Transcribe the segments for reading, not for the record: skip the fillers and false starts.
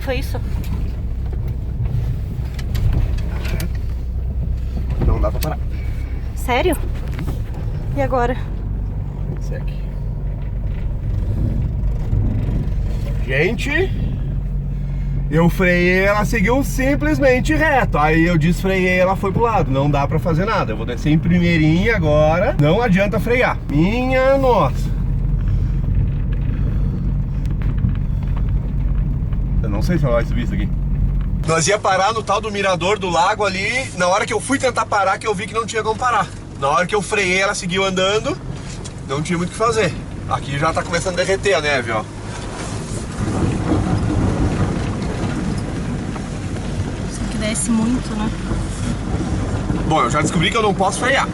que foi isso? Não dá pra parar. Sério? E agora? Segue. Gente, eu freiei, ela seguiu simplesmente reto. Aí eu desfreiei, ela foi pro lado. Não dá pra fazer nada. Eu vou descer em primeirinha agora. Não adianta frear. Minha nossa. Eu não sei se ela vai subir isso aqui. Nós ia parar no tal do mirador do lago ali. Na hora que eu fui tentar parar, que eu vi que não tinha como parar. Na hora que eu freiei, ela seguiu andando. Não tinha muito o que fazer. Aqui já tá começando a derreter a neve, ó. Só que desce muito, né? Bom, eu já descobri que eu não posso frear.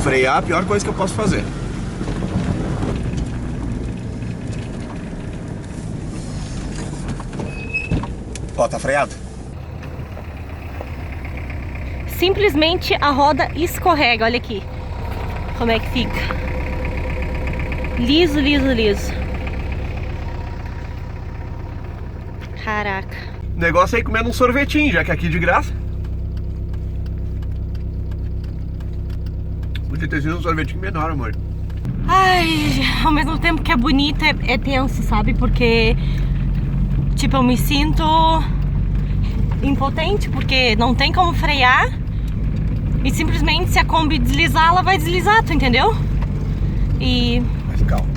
Frear é a pior coisa que eu posso fazer. Ó, tá freado. Simplesmente a roda escorrega, olha aqui. Como é que fica. Liso, liso, liso. Caraca. O negócio é ir comendo um sorvetinho, já que aqui é de graça. Podia ter sido um sorvetinho menor, amor. Ai, ao mesmo tempo que é bonito, é tenso, sabe? Porque, tipo, eu me sinto impotente, porque não tem como frear. E simplesmente se a Kombi deslizar, ela vai deslizar, tu entendeu? Mas calma.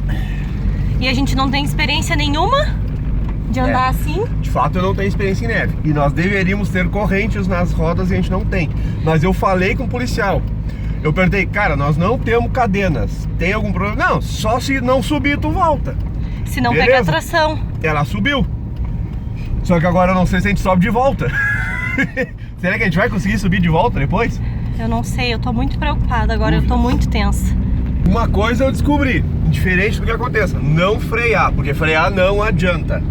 E a gente não tem experiência nenhuma de andar assim. De fato, eu não tenho experiência em neve. E nós deveríamos ter correntes nas rodas e a gente não tem. Mas eu falei com o policial. Eu perguntei, cara, nós não temos cadenas. Tem algum problema? Não, só se não subir, tu volta. Se não Beleza. pega a tração. Ela subiu. Só que agora eu não sei se a gente sobe de volta. Será que a gente vai conseguir subir de volta depois? Eu não sei, eu tô muito preocupada agora, eu tô muito tensa. Uma coisa eu descobri, diferente do que aconteça, não frear, porque frear não adianta.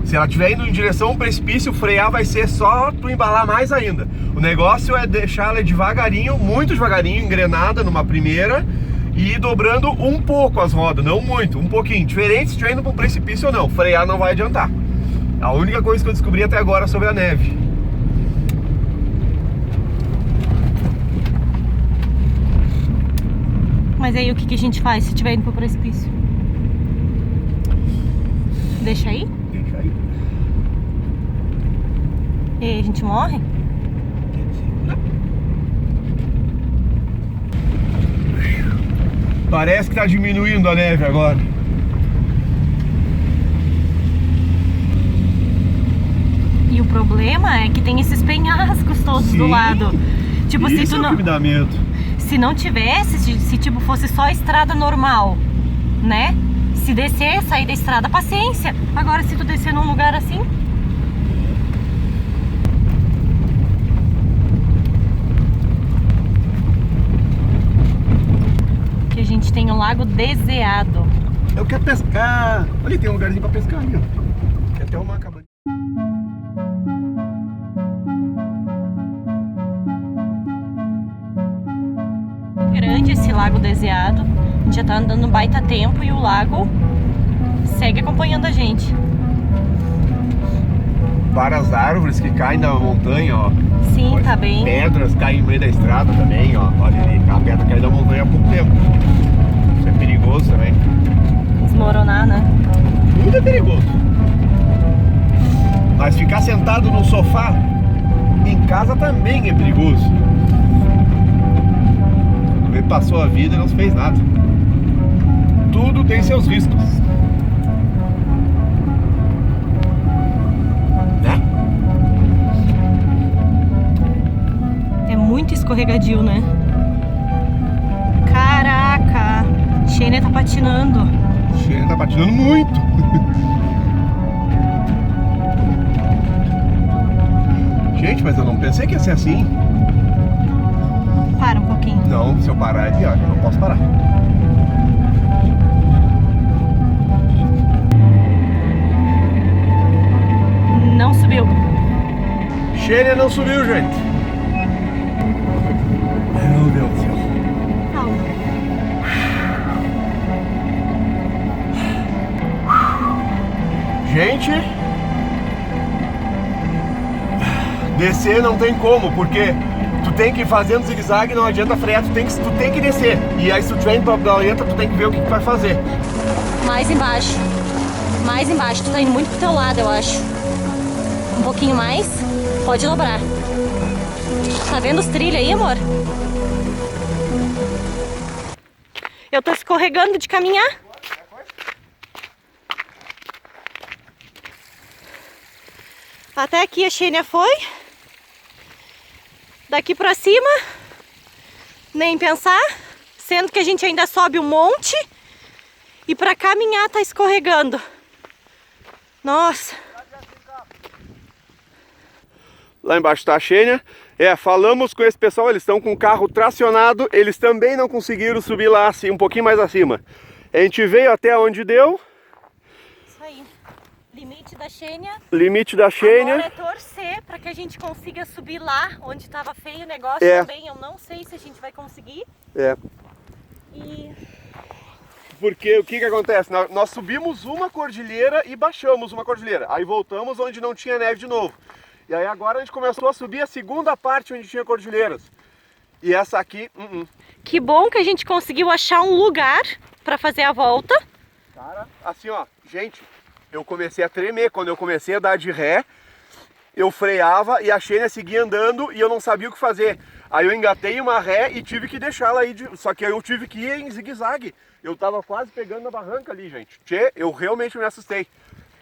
Se ela estiver indo em direção a um precipício, frear vai ser só tu embalar mais ainda. O negócio é deixar ela devagarinho, muito devagarinho, engrenada numa primeira, e ir dobrando um pouco as rodas, não muito, um pouquinho. Diferente se estiver indo para um precipício ou não, frear não vai adiantar. A única coisa que eu descobri até agora sobre a neve. Mas aí o que a gente faz se estiver indo pro precipício? Deixa aí? Deixa aí. E aí a gente morre? Parece que tá diminuindo a neve agora. E o problema é que tem esses penhascos todos do lado. Tipo, Isso se tu é o não... que me dá medo. Se não tivesse, se tipo fosse só estrada normal, né? Se descer, sair da estrada, paciência. Agora se tu descer num lugar assim... Que a gente tem o Lago Deseado. Eu quero pescar. Ali tem um lugarzinho pra pescar ali, ó. Tem até uma cabana. Grande esse Lago Deseado. A gente já tá andando um baita tempo e o lago segue acompanhando a gente. Várias árvores que caem da montanha, ó. Sim, tá bem. Pedras caem no meio da estrada também, ó. Olha ali, a pedra caiu da montanha há pouco tempo. Isso é perigoso também. Desmoronar, né? Tudo é perigoso. Mas ficar sentado no sofá em casa também é perigoso. Passou a vida e não se fez nada. Tudo tem seus riscos, né? É muito escorregadio, né? Caraca! Shane tá patinando. Shane tá patinando muito. Gente, mas eu não pensei que ia ser assim. Para um pouquinho. Não, se eu parar é pior, eu não posso parar. Não subiu. Shane não subiu, gente. Meu Deus do céu. Calma. Gente, Descer não tem como, porque tu tem que ir fazendo zigue-zague, não adianta frear, tu tem que descer. E aí se tu tiver indo pra Bralenta, tu tem que ver o que tu vai fazer. Mais embaixo. Mais embaixo. Tu tá indo muito pro teu lado, eu acho. Um pouquinho mais. Pode dobrar. Tá vendo os trilhos aí, amor? Eu tô escorregando de caminhar. Até aqui a Xênia foi. Daqui pra cima, nem pensar. Sendo que a gente ainda sobe um monte. E pra caminhar tá escorregando. Nossa. Lá embaixo tá a Xênia. Falamos com esse pessoal, eles estão com o carro tracionado. Eles também não conseguiram subir lá assim, um pouquinho mais acima. A gente veio até onde deu. Isso aí. Limite da Xênia. Limite da Xênia. Agora é torcer para que a gente consiga subir lá onde estava feio o negócio também. Eu não sei se a gente vai conseguir. E... Porque o que acontece? Nós subimos uma cordilheira e baixamos uma cordilheira. Aí voltamos onde não tinha neve de novo. E aí agora a gente começou a subir a segunda parte onde tinha cordilheiras. E essa aqui... Que bom que a gente conseguiu achar um lugar para fazer a volta. Cara, assim ó, gente, eu comecei a tremer. Quando eu comecei a dar de ré, eu freava e a Xênia seguia andando e eu não sabia o que fazer. Aí eu engatei uma ré e tive que deixá-la aí, só que aí eu tive que ir em zigue-zague. Eu tava quase pegando na barranca ali, gente. Tchê, eu realmente me assustei.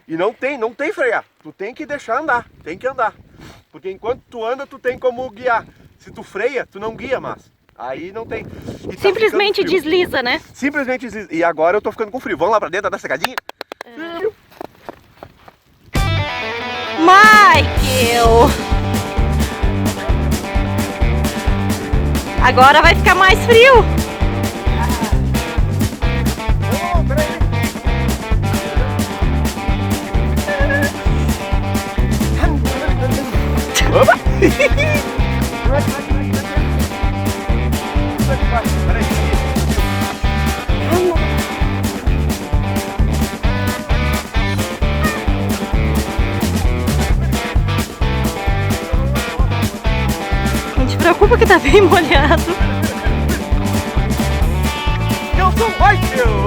E não tem frear, tu tem que deixar andar, tem que andar. Porque enquanto tu anda, tu tem como guiar. Se tu freia, tu não guia mais. Aí não tem. E simplesmente tá desliza, né? Simplesmente desliza. E agora eu tô ficando com frio. Vamos lá pra dentro da secadinha? Michael! Agora vai ficar mais frio. Opa! Não te preocupa que tá bem molhado. Eu sou o Michael!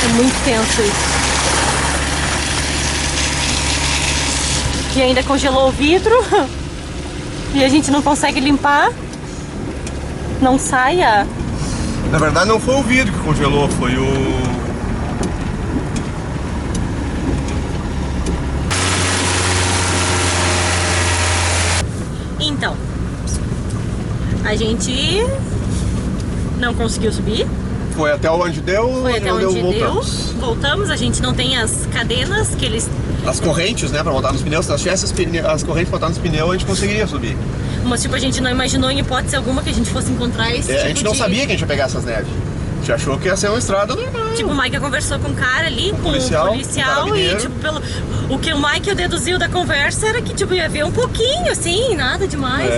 É muito tenso isso. E ainda congelou o vidro. E a gente não consegue limpar. Não saia. Na verdade não foi o vidro que congelou, foi o... Então, a gente não conseguiu subir. Foi até onde deu, Foi até onde deu, voltamos. Voltamos, a gente não tem as cadenas que eles... As correntes, né, pra botar nos pneus. Se nós tivéssemos as correntes pra botar nos pneus, a gente conseguiria subir. Mas tipo, a gente não imaginou em hipótese alguma que a gente fosse encontrar esse tipo A gente não sabia que a gente ia pegar essas neves. A gente achou que ia ser uma estrada normal. Tipo, o Michael conversou com um cara ali, com um policial e tipo, o que o Michael deduziu da conversa era que tipo, ia ver um pouquinho, assim, nada demais.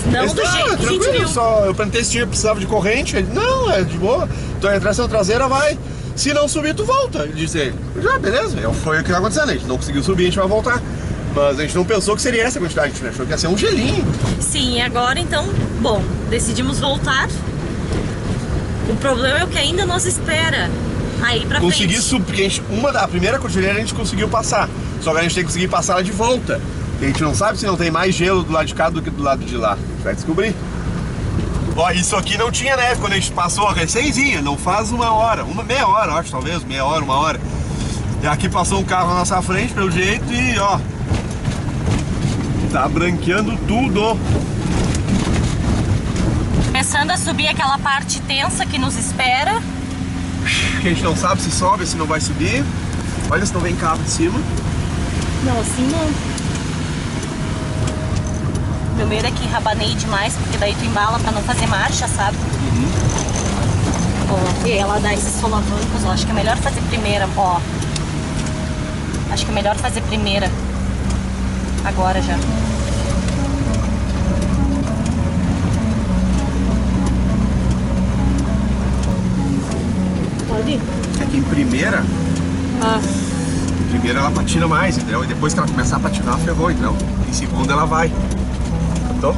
Mas não do jeito que a gente viu. Eu perguntei se precisava de corrente, ele, não, é de boa, tua tração traseira vai, se não subir tu volta. Ele disse ele, beleza, foi o que tá acontecendo, a gente não conseguiu subir, a gente vai voltar. Mas a gente não pensou que seria essa quantidade, a gente achou que ia ser um gelinho. Sim, agora então, bom, decidimos voltar. O problema é o que ainda nos espera aí pra Consegui frente. subir, porque a primeira cordilheira a gente conseguiu passar. Só que a gente tem que conseguir passar ela de volta. E a gente não sabe se não tem mais gelo do lado de cá do que do lado de lá. A gente vai descobrir. Ó, isso aqui não tinha neve quando a gente passou, recenzinha, não faz uma hora, meia hora, acho, talvez, meia hora, uma hora. E aqui passou um carro na nossa frente, pelo jeito, e ó, tá branqueando tudo. Começando a subir aquela parte tensa que nos espera. Que a gente não sabe se sobe, se não vai subir. Olha se não vem carro de cima. Não, assim não. Meu medo é que rabaneie demais, porque daí tu embala pra não fazer marcha, sabe? Ó, e ela dá esses solavancos, ó. Acho que é melhor fazer primeira, ó. Acho que é melhor fazer primeira. Agora já. Pode ir? É que em primeira... Primeiro ela patina mais, entendeu? E depois que ela começar a patinar, ferrou, então. Em segunda ela vai. Tô?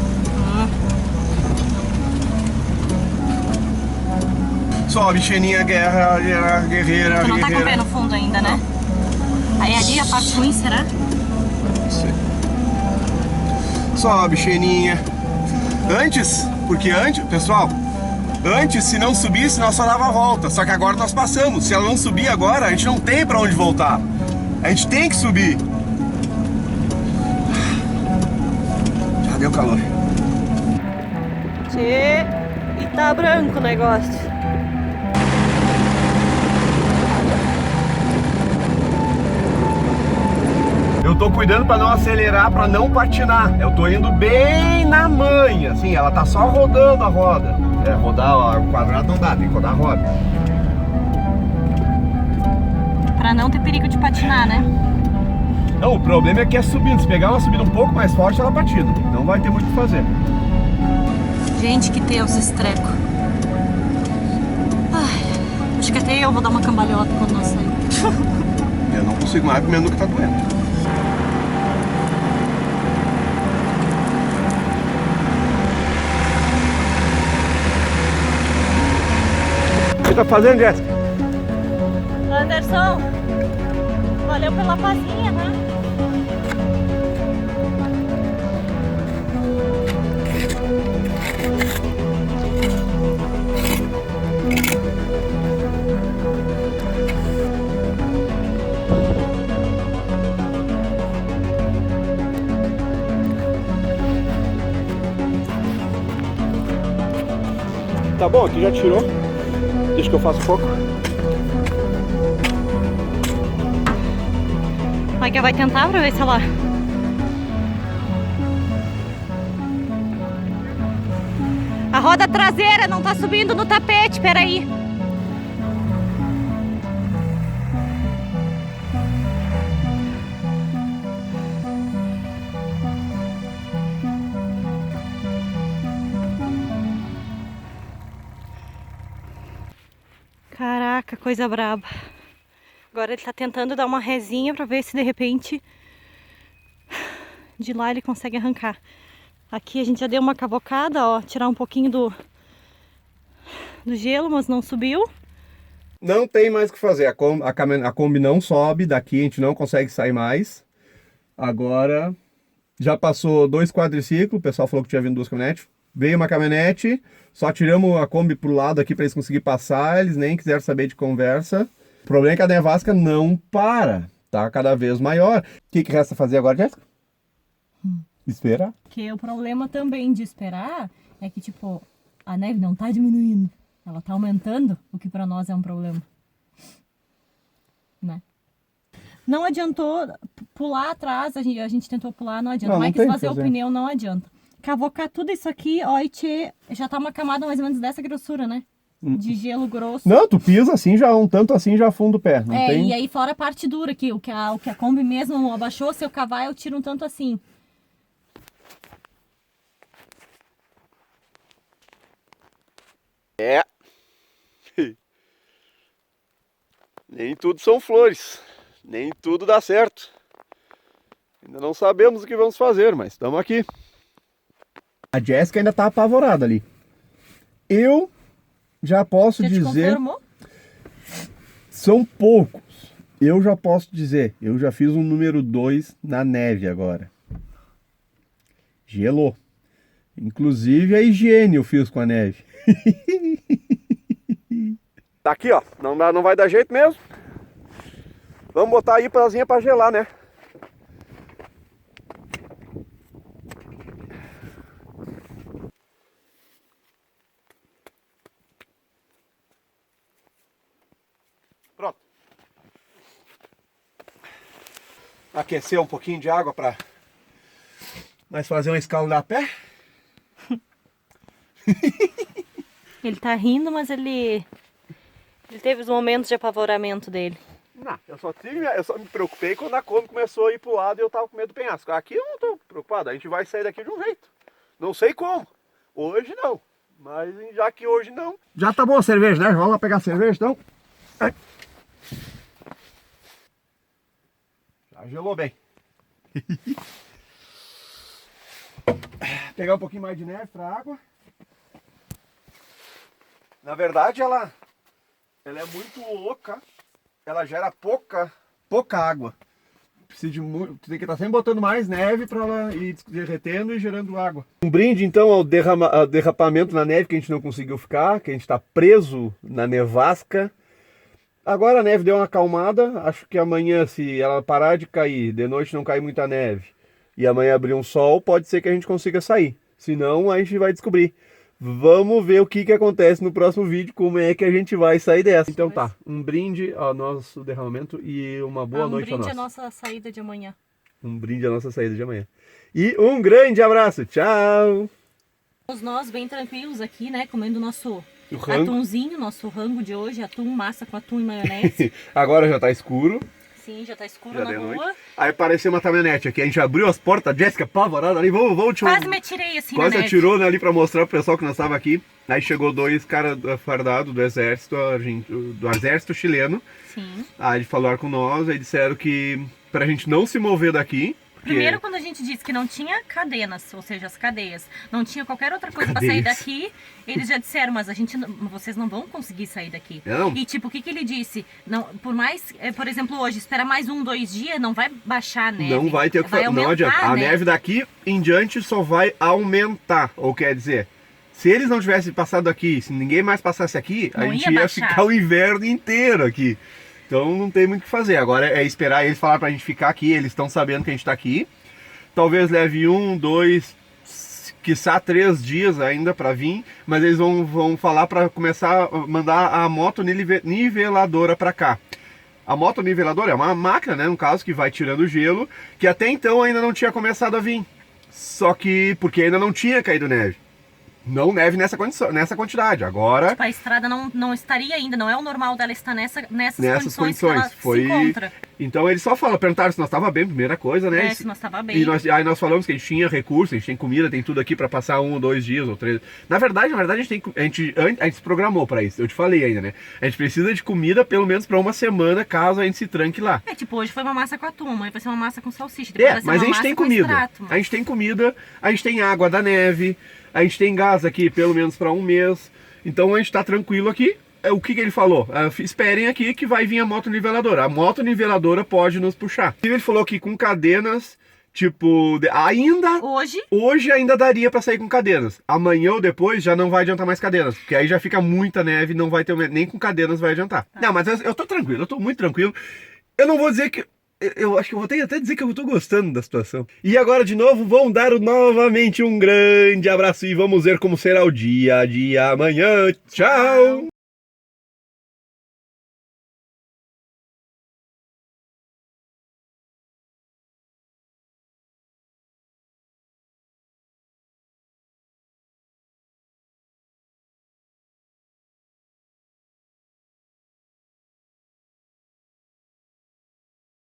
Sobe, Xeninha, guerreira. Tu não tá com o pé no fundo ainda, né? Aí ali a parte ruim, será? Isso aí. Sobe, Xeninha. Antes, pessoal, antes se não subisse nós só dava a volta. Só que agora nós passamos. Se ela não subir agora, a gente não tem pra onde voltar. A gente tem que subir. Já deu calor. Tchê, e tá branco o negócio. Eu tô cuidando pra não acelerar, pra não patinar. Eu tô indo bem na manha, assim, ela tá só rodando a roda. É, rodar o quadrado não dá, tem que rodar a roda. Pra não ter perigo de patinar, né? Não, o problema é que é subindo. Se pegar uma subida um pouco mais forte, ela patina. Não vai ter muito o que fazer. Gente, que tenso esse treco. Ai, acho que até eu vou dar uma cambalhota quando nós sairmos. Eu não consigo mais, porque meu nuco tá doendo. O que tá fazendo, Jéssica? Anderson, valeu pela pazinha, né? Tá bom, aqui já tirou. Deixa que eu faço um pouco. Mike vai tentar pra ver se ela... A roda traseira não tá subindo no tapete, peraí. Caraca, coisa braba. Agora ele tá tentando dar uma rezinha pra ver se de repente de lá ele consegue arrancar. Aqui a gente já deu uma cavocada, ó, tirar um pouquinho do gelo, mas não subiu. Não tem mais o que fazer, a Kombi não sobe daqui, a gente não consegue sair mais. Agora já passou 2 quadriciclos, o pessoal falou que tinha vindo 2 caminhonetes. Veio uma caminhonete, só tiramos a Kombi pro lado aqui para eles conseguirem passar, eles nem quiseram saber de conversa. O problema é que a nevasca não para, tá cada vez maior. O que resta fazer agora, Jéssica? Esperar. Que o problema também de esperar é que, tipo, a neve não tá diminuindo, ela tá aumentando, o que pra nós é um problema, né? Não adiantou pular atrás, a gente tentou pular, não adianta. Mas fazer o pneu não adianta. Cavocar tudo isso aqui, ó, e já tá uma camada mais ou menos dessa grossura, né? De gelo grosso. Não, tu pisa assim, já um tanto assim, já afunda o pé. Não tem... E aí fora a parte dura aqui, o que a Kombi mesmo abaixou, se eu cavar eu tiro um tanto assim. É. Nem tudo são flores. Nem tudo dá certo. Ainda não sabemos o que vamos fazer, mas estamos aqui. A Jéssica ainda tá apavorada ali. Eu já posso dizer... São poucos. Eu já posso dizer. Eu já fiz um número 2 na neve agora. Gelou. Inclusive a higiene eu fiz com a neve. Tá aqui, ó. Não vai dar jeito mesmo. Vamos botar aí prazinha pra gelar, né? Pronto. Aquecer um pouquinho de água pra nós fazer um escaldar a pé. Ele tá rindo, mas ele Ele teve os momentos de apavoramento dele. Não, eu só me preocupei quando a Kombi começou a ir pro lado e eu tava com medo do penhasco. Aqui eu não tô preocupado, a gente vai sair daqui de um jeito. Não sei como. Hoje não. Mas já que hoje não. Já tá bom a cerveja, né? Vamos lá pegar a cerveja então. Ai. Já gelou bem. Pegar um pouquinho mais de neve pra água. Na verdade ela é muito oca. Ela gera pouca água. Precisa de muito, tem que estar sempre botando mais neve para ela ir derretendo e gerando água. Um brinde então ao derrapamento na neve que a gente não conseguiu ficar, que a gente está preso na nevasca. Agora a neve deu uma acalmada, acho que amanhã, se ela parar de cair, de noite não cair muita neve, e amanhã abrir um sol, pode ser que a gente consiga sair. Se não, a gente vai descobrir. Vamos ver o que acontece no próximo vídeo, como é que a gente vai sair dessa. Então tá, um brinde ao nosso derramamento e uma boa noite a nós. Um brinde à nossa saída de amanhã. Um brinde à nossa saída de amanhã. E um grande abraço, tchau! Nós bem tranquilos aqui, né, comendo nosso rango. Atumzinho, nosso rango de hoje, atum, massa com atum e maionese. Agora já tá escuro. Sim, já tá escuro já na rua. Noite. Aí apareceu uma caminhonete aqui, a gente abriu as portas, a Jéssica apavorada ali, vamos Quase me atirei assim quase na neve. atirou, né, ali pra mostrar pro pessoal que nós tava aqui. Aí chegou dois caras fardados do exército chileno. Sim. Aí falaram com nós, aí disseram que pra gente não se mover daqui. Primeiro, quando a gente disse que não tinha cadenas, ou seja, as cadeias, não tinha qualquer outra coisa para sair daqui, eles já disseram, mas vocês não vão conseguir sair daqui. Não. E tipo, o que ele disse? Não, por mais, por exemplo, hoje, esperar mais 1, 2 dias, não vai baixar a neve. Não vai ter o que fazer, não adianta. A neve daqui em diante só vai aumentar, ou quer dizer, se eles não tivessem passado aqui, se ninguém mais passasse aqui, a gente ia ficar o inverno inteiro aqui. Então não tem muito o que fazer. Agora é esperar eles falar pra gente ficar aqui. Eles estão sabendo que a gente tá aqui. Talvez leve 1, 2, quiçá 3 dias ainda pra vir. Mas eles vão falar pra começar a mandar a moto niveladora pra cá. A moto niveladora é uma máquina, né? No caso, que vai tirando o gelo. Que até então ainda não tinha começado a vir. Só que porque ainda não tinha caído neve. Não neve nessa quantidade. Agora... Tipo, a estrada não estaria ainda, não é o normal dela estar nessas condições que ela se encontra. Então eles só perguntaram se nós estava bem, primeira coisa, né? Se nós estava bem. Aí nós falamos que a gente tinha recurso, a gente tem comida, tem tudo aqui para passar 1 ou 2 dias ou 3. Na verdade a gente se programou para isso, eu te falei ainda, né? A gente precisa de comida pelo menos para uma semana, caso a gente se tranque lá. Tipo, hoje foi uma massa com atum, amanhã vai ser uma massa com salsicha. Depois mas a gente tem comida. Extrato, mas... A gente tem comida, a gente tem água da neve, a gente tem gás aqui pelo menos para 1 mês. Então a gente tá tranquilo aqui. O que ele falou? Esperem aqui que vai vir a moto niveladora. A moto niveladora pode nos puxar. Ele falou que com cadenas, tipo, ainda... Hoje ainda daria pra sair com cadenas. Amanhã ou depois já não vai adiantar mais cadenas. Porque aí já fica muita neve, não vai ter... Nem com cadenas vai adiantar. Não, mas eu tô tranquilo, eu tô muito tranquilo. Eu não vou dizer que... Eu acho que eu vou ter até dizer que eu tô gostando da situação. E agora de novo, vamos dar novamente um grande abraço e vamos ver como será o dia de amanhã. Tchau!